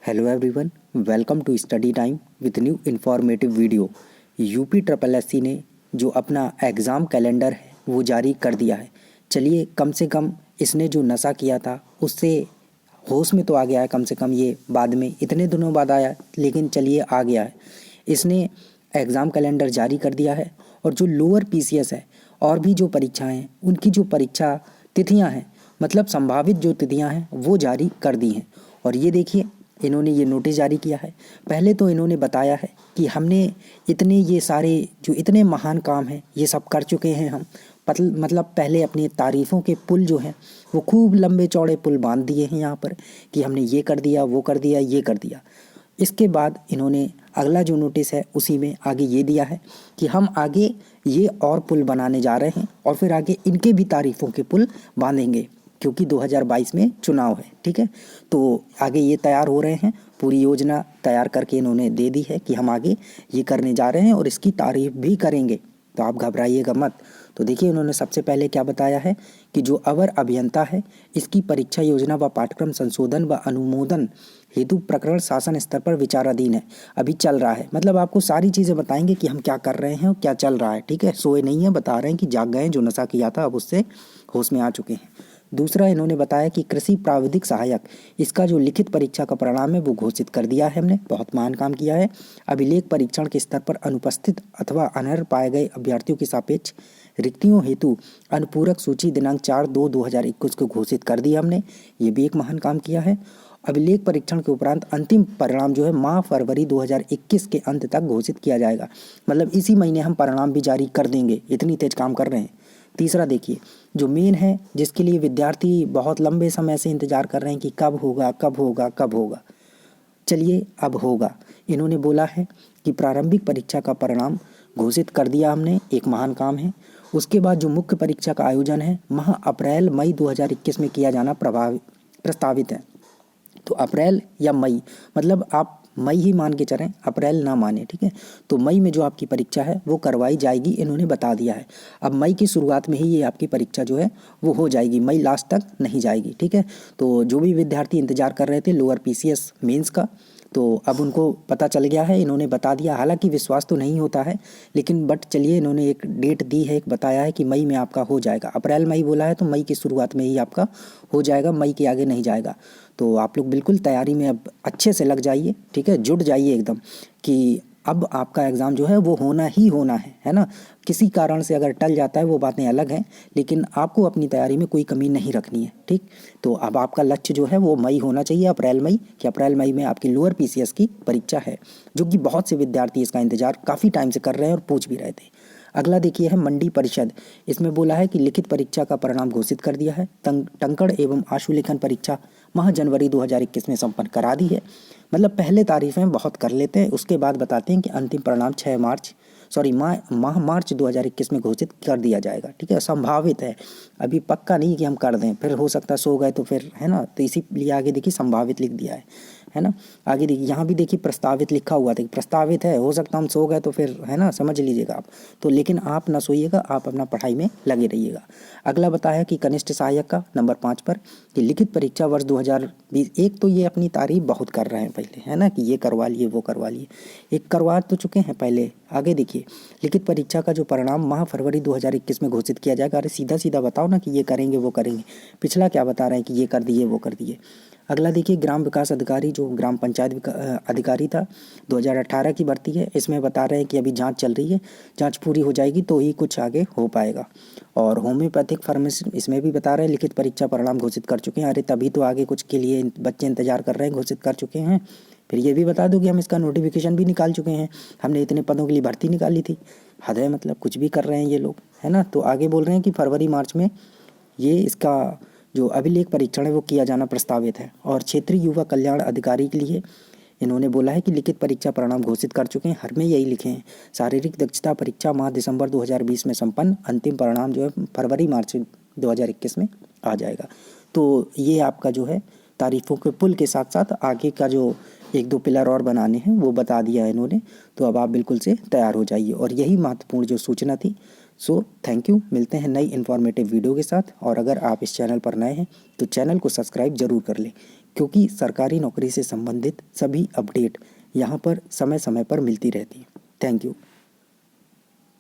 Hello everyone, welcome to study time with new informative video. UP triple SC ने जो अपना exam calendar है वो जारी कर दिया है। चलिए, कम से कम इसने जो नशा किया था उससे होश में तो आ गया है। कम से कम ये बाद में इतने दिनों बाद आया, लेकिन चलिए आ गया है। इसने एग्ज़ाम कैलेंडर जारी कर दिया है और जो लोअर पीसीएस है और भी जो परीक्षाएँ हैं उनकी जो परीक्षा तिथियाँ हैं, मतलब संभावित जो तिथियाँ हैं वो जारी कर दी हैं। और ये देखिए, इन्होंने ये नोटिस जारी किया है। पहले तो इन्होंने बताया है कि हमने इतने ये सारे जो इतने महान काम हैं ये सब कर चुके हैं हम। मतलब पहले अपनी तारीफ़ों के पुल जो हैं वो खूब लंबे चौड़े पुल बांध दिए हैं यहाँ पर कि हमने ये कर दिया, वो कर दिया, ये कर दिया। इसके बाद इन्होंने अगला जो नोटिस है उसी में आगे ये दिया है कि हम आगे ये और पुल बनाने जा रहे हैं और फिर आगे इनके भी तारीफ़ों के पुल बांधेंगे, क्योंकि 2022 में चुनाव है। ठीक है, तो आगे ये तैयार हो रहे हैं, पूरी योजना तैयार करके इन्होंने दे दी है कि हम आगे ये करने जा रहे हैं और इसकी तारीफ भी करेंगे, तो आप घबराइएगा मत। तो देखिए, इन्होंने सबसे पहले क्या बताया है कि जो अवर अभियंता है इसकी परीक्षा योजना व पाठ्यक्रम संशोधन व अनुमोदन हेतु प्रकरण शासन स्तर पर विचाराधीन है, अभी चल रहा है। मतलब आपको सारी चीज़ें बताएंगे कि हम क्या कर रहे हैं और क्या चल रहा है। ठीक है, सोए नहीं है, बता रहे हैं कि जाग गए हैं, जो नशा किया था अब उससे होश में आ चुके हैं। दूसरा, इन्होंने बताया कि कृषि प्राविधिक सहायक इसका जो लिखित परीक्षा का परिणाम है वो घोषित कर दिया है हमने। बहुत महान काम किया है। अभिलेख परीक्षण के स्तर पर अनुपस्थित अथवा अनर्ह पाए गए अभ्यर्थियों की सापेक्ष रिक्तियों हेतु अनुपूरक सूची दिनांक 4/2/2021 को घोषित कर दिया हमने। ये भी एक महान काम किया है। अभिलेख परीक्षण के उपरांत अंतिम परिणाम जो है माह फरवरी 2021 के अंत तक घोषित किया जाएगा। मतलब इसी महीने हम परिणाम भी जारी कर देंगे, इतनी तेज काम कर रहे हैं। तीसरा देखिए, जो मेन है जिसके लिए विद्यार्थी बहुत लंबे समय से इंतजार कर रहे हैं कि कब होगा कब होगा कब होगा, चलिए अब होगा। इन्होंने बोला है कि प्रारंभिक परीक्षा का परिणाम घोषित कर दिया हमने, एक महान काम है। उसके बाद जो मुख्य परीक्षा का आयोजन है माह अप्रैल मई 2021 में किया जाना प्रस्तावित है। तो अप्रैल या मई, मतलब आप मई ही मान के चलें, अप्रैल ना माने। ठीक है, तो मई में जो आपकी परीक्षा है वो करवाई जाएगी, इन्होंने बता दिया है। अब मई की शुरुआत में ही ये आपकी परीक्षा जो है वो हो जाएगी, मई लास्ट तक नहीं जाएगी। ठीक है, तो जो भी विद्यार्थी इंतजार कर रहे थे लोअर पीसीएस मेंस का, तो अब उनको पता चल गया है, इन्होंने बता दिया। हालांकि विश्वास तो नहीं होता है, लेकिन बट चलिए, इन्होंने एक डेट दी है, एक बताया है कि मई में आपका हो जाएगा। अप्रैल मई बोला है तो मई की शुरुआत में ही आपका हो जाएगा, मई के आगे नहीं जाएगा। तो आप लोग बिल्कुल तैयारी में अब अच्छे से लग जाइए। ठीक है, जुट जाइए एकदम कि अब आपका एग्ज़ाम जो है वो होना ही होना है ना। किसी कारण से अगर टल जाता है वो बातें अलग हैं, लेकिन आपको अपनी तैयारी में कोई कमी नहीं रखनी है। ठीक, तो अब आपका लक्ष्य जो है वो मई होना चाहिए, अप्रैल मई, कि अप्रैल मई में आपकी लोअर पीसीएस की परीक्षा है, जो कि बहुत से विद्यार्थी इसका इंतजार काफ़ी टाइम से कर रहे हैं और पूछ भी रहे थे। अगला देखिए है मंडी परिषद। इसमें बोला है कि लिखित परीक्षा का परिणाम घोषित कर दिया है। टंकण एवं आशुलेखन परीक्षा माह जनवरी 2021 में संपन्न करा दी है। मतलब पहले तारीफें बहुत कर लेते हैं, उसके बाद बताते हैं कि अंतिम परिणाम माह मार्च 2021 में घोषित कर दिया जाएगा। ठीक है, संभावित है, अभी पक्का नहीं कि हम कर दें, फिर हो सकता है सो गए तो फिर, है ना। तो इसीलिए आगे देखिए संभावित लिख दिया है ना। आगे देखिए, यहाँ भी देखिए प्रस्तावित लिखा हुआ था, प्रस्तावित है, हो सकता हम सो गए तो फिर, है ना, समझ लीजिएगा आप। तो लेकिन आप ना सोइएगा, आप अपना पढ़ाई में लगे रहिएगा। अगला बताया कि कनिष्ठ सहायक का नंबर 5 पर कि लिखित परीक्षा वर्ष 2020। एक तो ये अपनी तारीफ बहुत कर रहे हैं पहले, है ना, कि ये करवा लिए वो करवा लिए, एक करवा तो चुके हैं पहले। आगे देखिए, लिखित परीक्षा का जो परिणाम माह फरवरी 2021 में घोषित किया जाएगा। अरे सीधा सीधा बताओ ना कि ये करेंगे वो करेंगे, पिछला क्या बता रहे हैं कि ये कर दिए वो कर दिए। अगला देखिए, ग्राम विकास अधिकारी जो ग्राम पंचायत अधिकारी था, 2018 की भर्ती है। इसमें बता रहे हैं कि अभी जांच चल रही है, जांच पूरी हो जाएगी तो ही कुछ आगे हो पाएगा। और होम्योपैथिक फार्मेसी, इसमें भी बता रहे हैं लिखित परीक्षा परिणाम घोषित कर चुके हैं। अरे तभी तो आगे कुछ के लिए बच्चे इंतजार कर रहे हैं, घोषित कर चुके हैं। फिर ये भी बता दो कि हम इसका नोटिफिकेशन भी निकाल चुके हैं, हमने इतने पदों के लिए भर्ती निकाली थी। हद है, मतलब कुछ भी कर रहे हैं ये लोग, है ना। तो आगे बोल रहे हैं कि फरवरी मार्च में ये इसका जो अभिलेख परीक्षण है वो किया जाना प्रस्तावित है। और क्षेत्रीय युवा कल्याण अधिकारी के लिए इन्होंने बोला है कि लिखित परीक्षा परिणाम घोषित कर चुके हैं। हर में यही लिखे हैं, शारीरिक दक्षता परीक्षा माह दिसंबर 2020 में संपन्न, अंतिम परिणाम जो है फरवरी मार्च 2021 में आ जाएगा। तो ये आपका जो है तारीफों के पुल के साथ साथ आगे का जो 1-2 पिलर और बनाने हैं वो बता दिया है इन्होंने। तो अब आप बिल्कुल से तैयार हो जाइए, और यही महत्वपूर्ण जो सूचना थी। सो थैंक यू, मिलते हैं नई इन्फॉर्मेटिव वीडियो के साथ। और अगर आप इस चैनल पर नए हैं तो चैनल को सब्सक्राइब जरूर कर लें, क्योंकि सरकारी नौकरी से संबंधित सभी अपडेट यहाँ पर समय समय पर मिलती रहती है। Thank you.